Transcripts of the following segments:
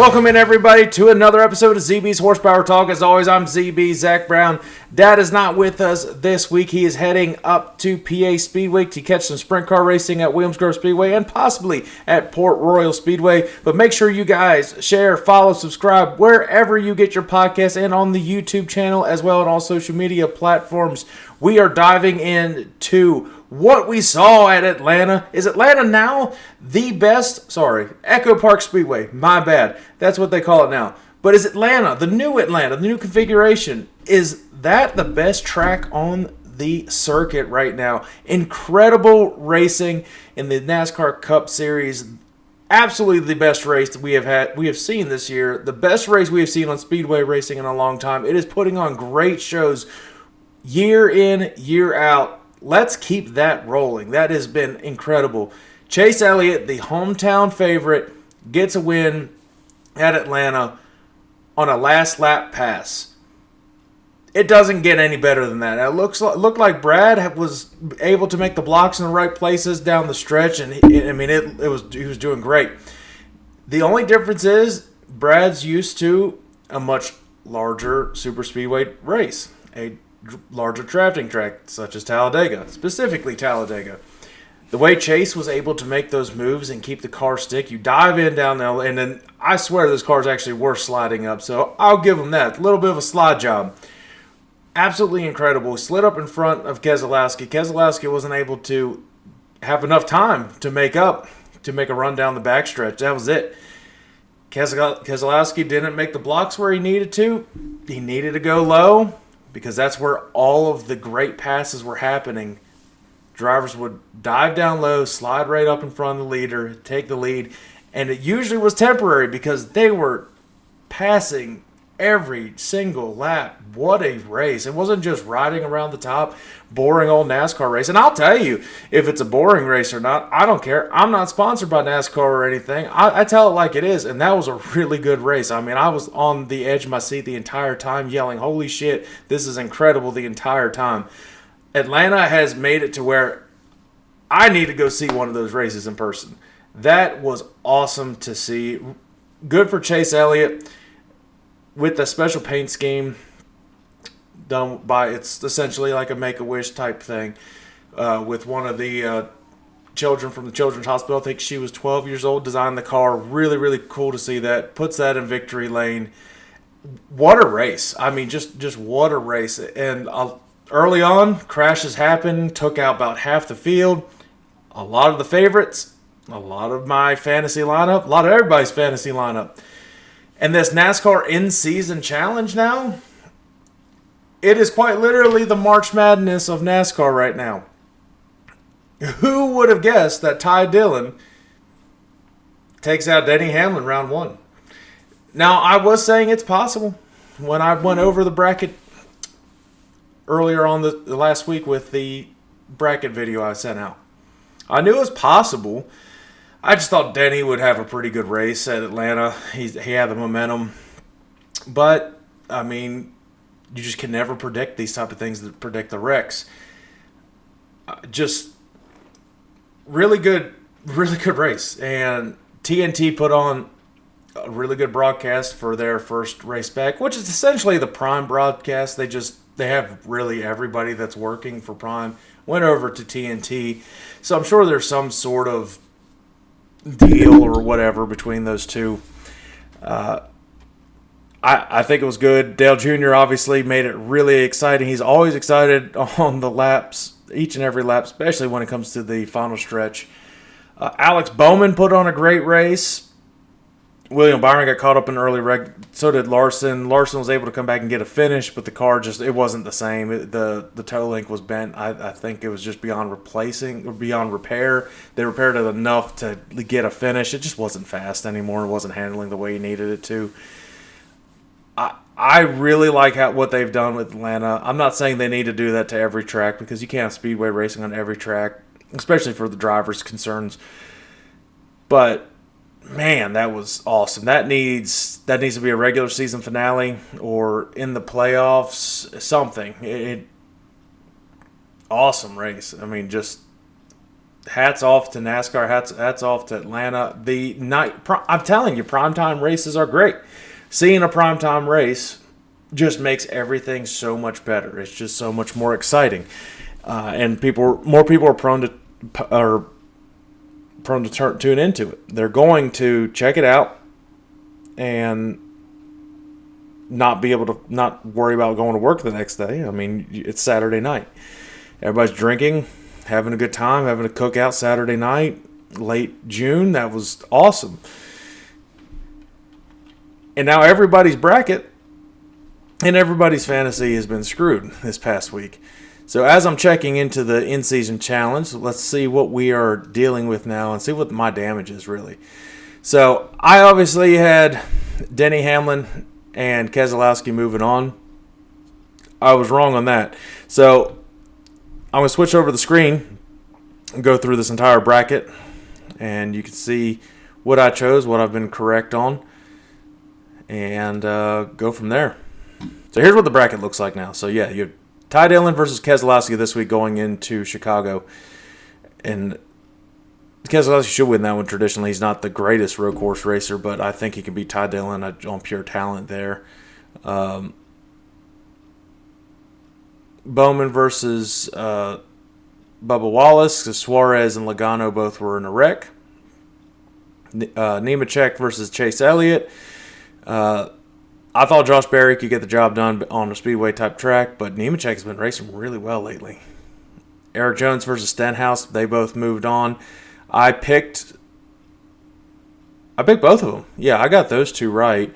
Welcome in, everybody, to another episode of ZB's Horsepower Talk. As always, I'm ZB, Zach Brown. Dad is not with us this week. He is heading up to PA Speedway to catch some sprint car racing at Williams Grove Speedway and possibly at Port Royal Speedway. But make sure you guys share, follow, subscribe wherever you get your podcasts and on the YouTube channel as well, and all social media platforms. We are diving into what we saw at Atlanta. Is Atlanta now the best? Sorry, Echo Park Speedway. My bad. That's what they call it now. But is Atlanta, the new configuration, is that the best track on the circuit right now? Incredible racing in the NASCAR Cup Series. Absolutely the best race that we have seen this year. The best race we have seen on Speedway racing in a long time. It is putting on great shows year in, year out. Let's keep that rolling. That has been incredible. Chase Elliott, the hometown favorite, gets a win at Atlanta on a last lap pass. It doesn't get any better than that. It looked like Brad was able to make the blocks in the right places down the stretch, and he was doing great. The only difference is Brad's used to a much larger super speedway race, a larger drafting track such as Talladega, specifically Talladega. The way Chase was able to make those moves and keep the car stick, you dive in down there, and then I swear this car is actually worth sliding up, so I'll give him that. A little bit of a slide job. Absolutely incredible. Slid up in front of Keselowski. Keselowski wasn't able to have enough time to make a run down the backstretch. That was it. Keselowski didn't make the blocks where he needed to. He needed to go low, because that's where all of the great passes were happening. Drivers would dive down low, slide right up in front of the leader, take the lead, and it usually was temporary because they were passing every single lap. What a race. It wasn't just riding around the top, boring old NASCAR race. And I'll tell you, if it's a boring race or not, I don't care. I'm not sponsored by NASCAR or anything. I tell it like it is, and that was a really good race. I mean, I was on the edge of my seat the entire time yelling, holy shit, this is incredible the entire time. Atlanta has made it to where I need to go see one of those races in person. That was awesome to see. Good for Chase Elliott with the special paint scheme done by, it's essentially like a Make-A-Wish type thing with one of the children from the Children's Hospital. I think she was 12 years old, designed the car. Really, really cool to see that. Puts that in victory lane. What a race. I mean, just what a race. And early on, crashes happened, took out about half the field. A lot of the favorites, a lot of my fantasy lineup, a lot of everybody's fantasy lineup. And this NASCAR in-season challenge now, it is quite literally the March Madness of NASCAR right now. Who would have guessed that Ty Dillon takes out Denny Hamlin round one? Now, I was saying it's possible when I went over the bracket earlier on the last week with the bracket video I sent out. I knew it was possible. I just thought Denny would have a pretty good race at Atlanta. He had the momentum. But, I mean, you just can never predict these type of things that predict the wrecks. Just really good race. And TNT put on a really good broadcast for their first race back, which is essentially the Prime broadcast. They have really everybody that's working for Prime went over to TNT. So I'm sure there's some sort of deal or whatever between those two. I think it was good. Dale Jr. obviously made it really exciting. He's always excited on the laps, each and every lap, especially when it comes to the final stretch. Alex Bowman put on a great race. William Byron got caught up in early wreck. So did Larson. Larson was able to come back and get a finish, but the car it wasn't the same. The toe link was bent. I think it was just beyond replacing or beyond repair. They repaired it enough to get a finish. It just wasn't fast anymore. It wasn't handling the way he needed it to. I really like what they've done with Atlanta. I'm not saying they need to do that to every track because you can't have speedway racing on every track, especially for the drivers' concerns. But man, that was awesome. That needs to be a regular season finale or in the playoffs, something. Awesome race. I mean, just hats off to NASCAR. Hats off to Atlanta. I'm telling you, primetime races are great. Seeing a primetime race just makes everything so much better. It's just so much more exciting, and more people are prone to tune into it. They're going to check it out and not worry about going to work the next day. I mean, it's Saturday night. Everybody's drinking, having a good time, having a cookout Saturday night, late June. That was awesome. And now everybody's bracket and everybody's fantasy has been screwed this past week. So as I'm checking into the in-season challenge, let's see what we are dealing with now and see what my damage is really. So I obviously had Denny Hamlin and Keselowski moving on. I was wrong on that. So I'm going to switch over the screen and go through this entire bracket, and you can see what I chose, what I've been correct on, and go from there. So here's what the bracket looks like now. So yeah, you have Ty Dillon versus Keselowski this week going into Chicago. And Keselowski should win that one traditionally. He's not the greatest road course racer, but I think he can beat Ty Dillon on pure talent there. Bowman versus Bubba Wallace, because Suarez and Logano both were in a wreck. Nemechek versus Chase Elliott. I thought Josh Berry could get the job done on a speedway-type track, but Nemechek has been racing really well lately. Eric Jones versus Stenhouse, they both moved on. I picked both of them. Yeah, I got those two right.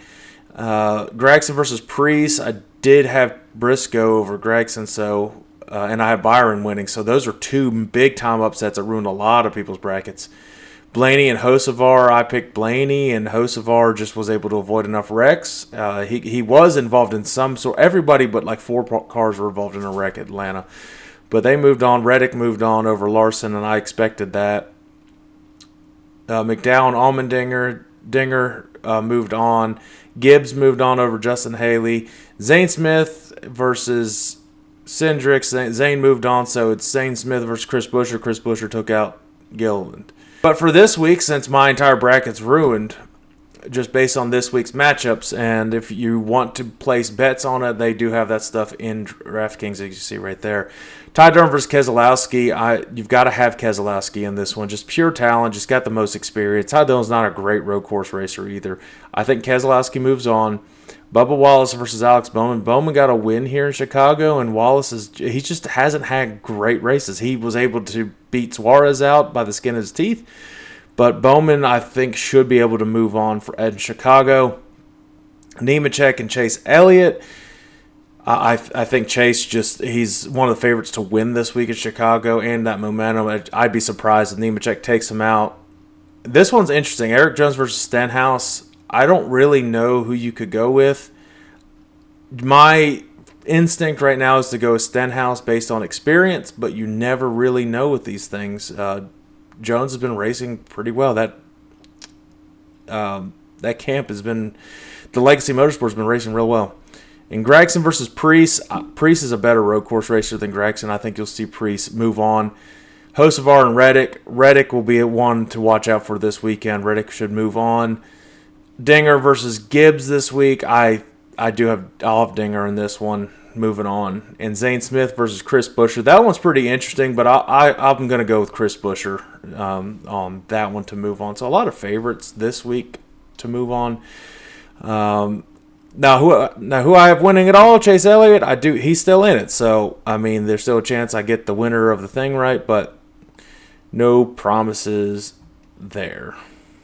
Gragson versus Priest, I did have Briscoe over Gragson, so and I have Byron winning. So those are two big-time upsets that ruined a lot of people's brackets. Blaney and Hocevar, I picked Blaney, and Hocevar just was able to avoid enough wrecks. He was involved in some sort. Everybody but like 4 cars were involved in a wreck at Atlanta. But they moved on. Reddick moved on over Larson, and I expected that. McDowell and Allmendinger moved on. Gibbs moved on over Justin Haley. Zane Smith versus Cindric. Zane moved on, so it's Zane Smith versus Chris Buescher. Chris Buescher took out Gilliland. But for this week, since my entire bracket's ruined, just based on this week's matchups, and if you want to place bets on it, they do have that stuff in DraftKings, as you see right there. Ty Dillon versus Keselowski. You've got to have Keselowski in this one. Just pure talent, just got the most experience. Ty Dillon's not a great road course racer either. I think Keselowski moves on. Bubba Wallace versus Alex Bowman. Bowman got a win here in Chicago, and Wallace he just hasn't had great races. He was able to beat Suarez out by the skin of his teeth, but Bowman, I think, should be able to move on for Ed in Chicago. Nemechek and Chase Elliott. I think Chase he's one of the favorites to win this week at Chicago, and that momentum. I'd be surprised if Nemechek takes him out. This one's interesting. Eric Jones versus Stenhouse. I don't really know who you could go with. My instinct right now is to go with Stenhouse based on experience, but you never really know with these things. Jones has been racing pretty well. That camp has been, the Legacy Motorsports has been racing real well. In Gragson versus Priest, Priest is a better road course racer than Gragson. I think you'll see Priest move on. Hocevar and Reddick. Reddick will be one to watch out for this weekend. Reddick should move on. Dinger versus Gibbs this week. I'll have Dinger in this one, moving on. And Zane Smith versus Chris Buescher. That one's pretty interesting, but I'm going to go with Chris Buescher on that one to move on. So a lot of favorites this week to move on. Now who I have winning it all, Chase Elliott. He's still in it. So I mean, there's still a chance I get the winner of the thing right, but no promises there.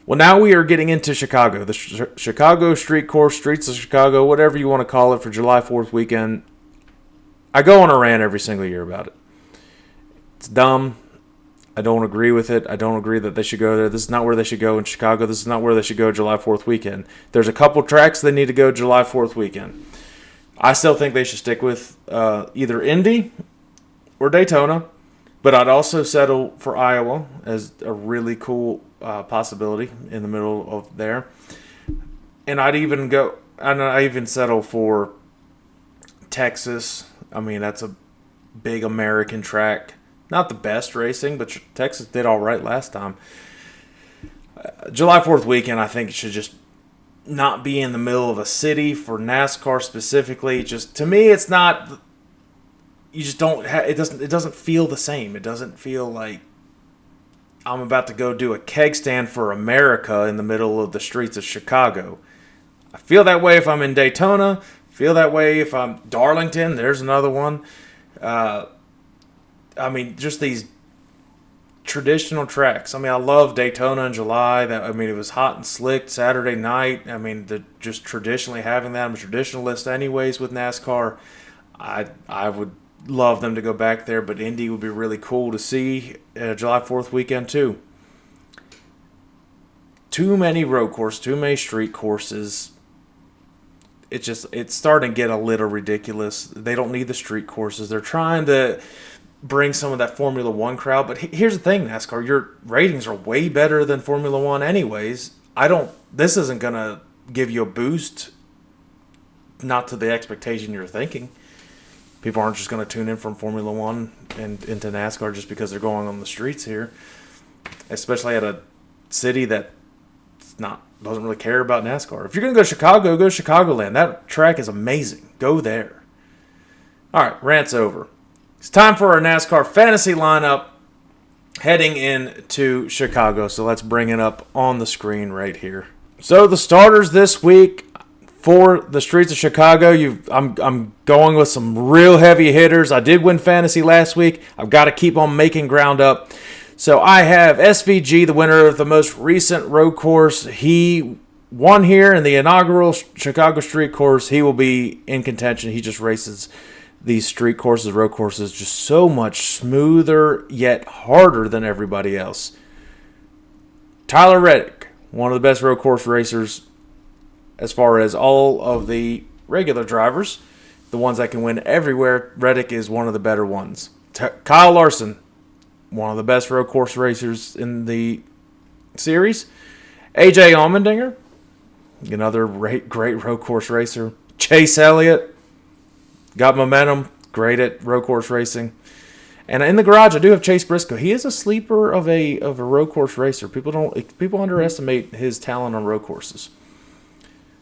Well, now we are getting into Chicago, the Chicago street course, streets of Chicago, whatever you want to call it, for July 4th weekend. I go on a rant every single year about it. It's dumb. I don't agree with it. I don't agree that they should go there. This is not where they should go in Chicago. This is not where they should go July 4th weekend. There's a couple tracks they need to go July 4th weekend. I still think they should stick with either Indy or Daytona, but I'd also settle for Iowa as a really cool possibility in the middle of there. And I even settle for Texas. I mean, that's a big American track. Not the best racing, but Texas did all right last time. July 4th weekend, I think it should just not be in the middle of a city for NASCAR specifically. Just to me, it's not. You just don't. It doesn't feel the same. It doesn't feel like I'm about to go do a keg stand for America in the middle of the streets of Chicago. I feel that way if I'm in Daytona. Feel that way if I'm Darlington. There's another one. I mean, just these traditional tracks. I mean, I love Daytona in July. It was hot and slick Saturday night. I mean, just traditionally having that. I'm a traditionalist anyways with NASCAR. I would love them to go back there, but Indy would be really cool to see July 4th weekend too. Too many road courses, too many street courses. It's starting to get a little ridiculous. They don't need the street courses. They're trying to bring some of that Formula One crowd. But here's the thing, NASCAR, your ratings are way better than Formula One anyways. This isn't going to give you a boost, not to the expectation you're thinking. People aren't just going to tune in from Formula One and into NASCAR just because they're going on the streets here, especially at a city that doesn't really care about NASCAR. If you're going to go to Chicago, go to Chicagoland. That track is amazing. Go there. All right, rant's over. It's time for our NASCAR fantasy lineup heading into Chicago. So let's bring it up on the screen right here. So the starters this week for the streets of Chicago, I'm going with some real heavy hitters. I did win fantasy last week. I've got to keep on making ground up. So I have SVG, the winner of the most recent road course. He won here in the inaugural Chicago street course. He will be in contention. He just races these street courses, road courses, just so much smoother yet harder than everybody else. Tyler Reddick, one of the best road course racers as far as all of the regular drivers, the ones that can win everywhere. Reddick is one of the better ones. Kyle Larson, one of the best road course racers in the series. AJ Allmendinger, another great road course racer. Chase Elliott, got momentum, great at road course racing. And in the garage, I do have Chase Briscoe. He is a sleeper of a road course racer. People underestimate his talent on road courses.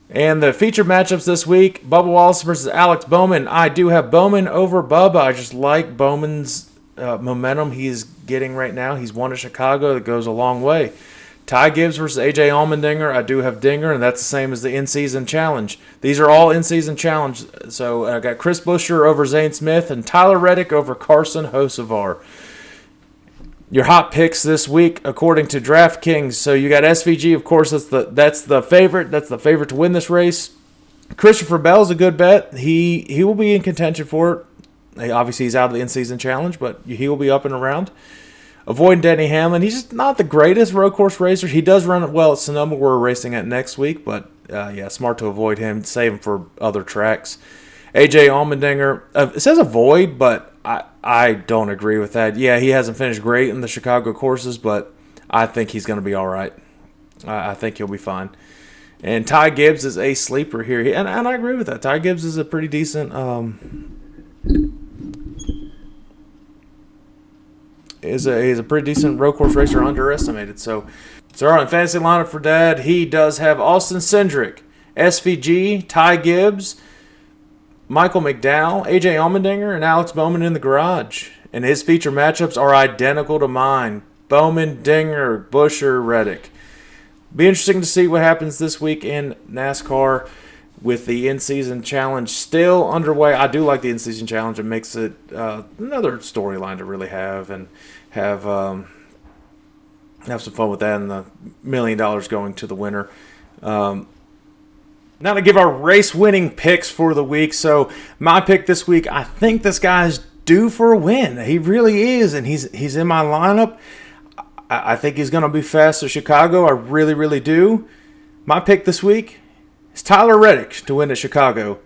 And the featured matchups this week, Bubba Wallace versus Alex Bowman. I do have Bowman over Bubba. I just like Bowman's momentum he's getting right now. He's won at Chicago. That goes a long way. Ty Gibbs versus AJ Allmendinger. I do have Dinger, and that's the same as the in-season challenge. These are all in-season challenge. So I got Chris Buescher over Zane Smith and Tyler Reddick over Carson Hocevar. Your hot picks this week, according to DraftKings. So you got SVG, of course. That's the favorite. That's the favorite to win this race. Christopher Bell's a good bet. He will be in contention for it. Obviously, he's out of the in-season challenge, but he will be up and around. Avoiding Denny Hamlin. He's just not the greatest road course racer. He does run it well at Sonoma. We're racing at next week, but smart to avoid him. Save him for other tracks. AJ Allmendinger. It says avoid, but I don't agree with that. Yeah, he hasn't finished great in the Chicago courses, but I think he's going to be all right. I think he'll be fine. And Ty Gibbs is a sleeper here. And I agree with that. Ty Gibbs is a pretty decent is a pretty decent road course racer, underestimated. So our fantasy lineup for Dad, he does have Austin Cindric, SVG, Ty Gibbs, Michael McDowell, AJ Allmendinger, and Alex Bowman in the garage. And his feature matchups are identical to mine. Bowman, Dinger, Buescher, Reddick. Be interesting to see what happens this week in NASCAR with the in-season challenge still underway. I do like the in-season challenge. It makes it another storyline to really have and have some fun with that and the $1 million going to the winner. Now to give our race-winning picks for the week. So my pick this week, I think this guy's due for a win. He really is, and he's in my lineup. I think he's going to be fast at Chicago. I really, really do. My pick this week is Tyler Reddick to win at Chicago.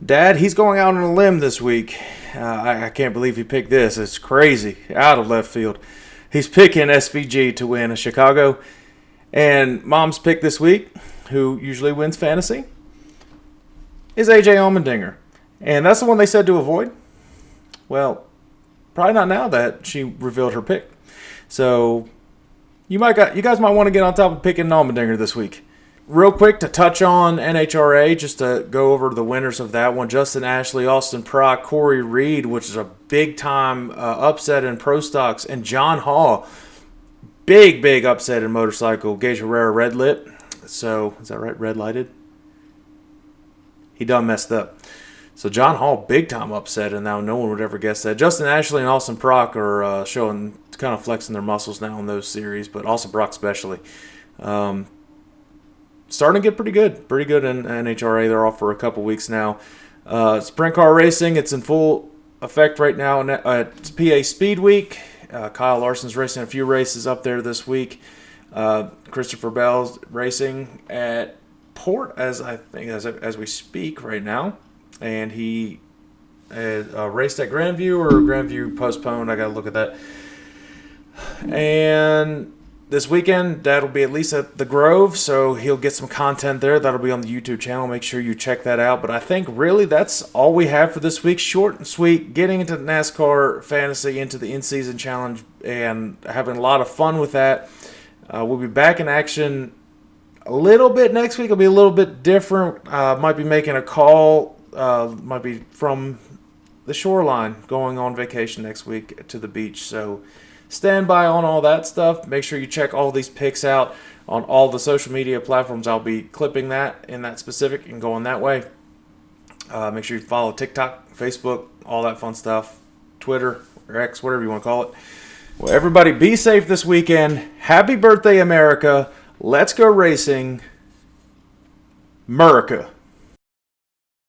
Dad, he's going out on a limb this week. I can't believe he picked this. It's crazy. Out of left field. He's picking SVG to win at Chicago. And Mom's pick this week, who usually wins fantasy, is AJ Allmendinger. And that's the one they said to avoid. Well, probably not now that she revealed her pick. So you guys might want to get on top of picking Allmendinger this week. Real quick to touch on NHRA, just to go over the winners of that one. Justin Ashley, Austin Prock, Corey Reed, which is a big-time upset in Pro Stocks, and John Hall, big upset in motorcycle. Gage Herrera red lit. So, is that right? Red lighted? He done messed up. So John Hall, big-time upset, and now no one would ever guess that. Justin Ashley and Austin Prock are showing, kind of flexing their muscles now in those series, but Austin Prock especially. Starting to get pretty good in NHRA. They're off for a couple weeks now. Sprint car racing, it's in full effect right now at PA Speed Week. Kyle Larson's racing a few races up there this week. Christopher Bell's racing at Port as we speak right now, and he raced at Grandview, or Grandview postponed. I got to look at that. And this weekend, Dad will be at least at the Grove, so he'll get some content there. That'll be on the YouTube channel. Make sure you check that out. But I think really that's all we have for this week. Short and sweet, getting into NASCAR Fantasy, into the in-season challenge, and having a lot of fun with that. We'll be back in action a little bit next week. It'll be a little bit different. Might be making a call. Might be from the shoreline, going on vacation next week to the beach. So stand by on all that stuff. Make sure you check all these picks out on all the social media platforms. I'll be clipping that in that specific and going that way. Make sure you follow TikTok, Facebook, all that fun stuff, Twitter or X, whatever you want to call it. Well, everybody be safe this weekend. Happy birthday, America. Let's go racing. America.